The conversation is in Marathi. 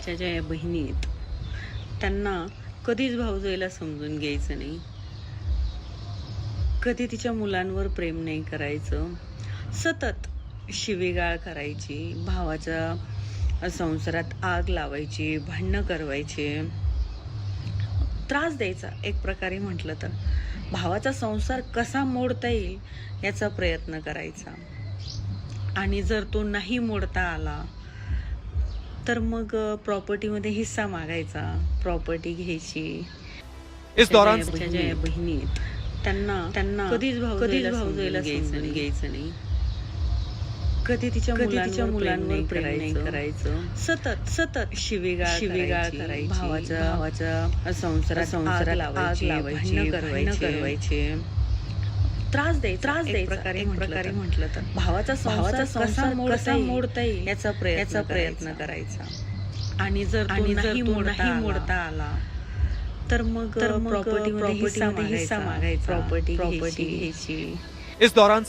भावाच्या ज्या बहिणी आहेत त्यांना कधीच भाऊजाईला समजून घ्यायचं नाही, कधी तिच्या मुलांवर प्रेम नाही करायचं, सतत शिवीगाळ करायची, भावाच्या संसारात आग लावायची, भांडणं करवायचे, त्रास द्यायचा. एक प्रकारे म्हटलं तर भावाचा संसार कसा मोडता येईल याचा प्रयत्न करायचा. आणि जर तो नाही मोडता आला तर मग प्रॉपर्टीमध्ये हिस्सा मागायचा, प्रॉपर्टी घ्यायची. इस दौरान ज्या बहिणी आहेत त्यांना कधीच भाऊजाईला समजून घ्यायचं नाही, कधी तिच्या मुलांवर प्रेम नाही करायचं, सतत शिवीगाळ करायची, भावाच्या संसारात लावायची, भांडणं करवायचे, त्रास द्यायचा. एक प्रकारे म्हटलं तर भावाचा संसार कसा मोडता येईल याचा प्रयत्न करायचा. आणि जर तो नाही मोडता आला तर मग प्रॉपर्टीमध्ये हिस्सा मागायचा, प्रॉपर्टी घ्यायची. इस दौरान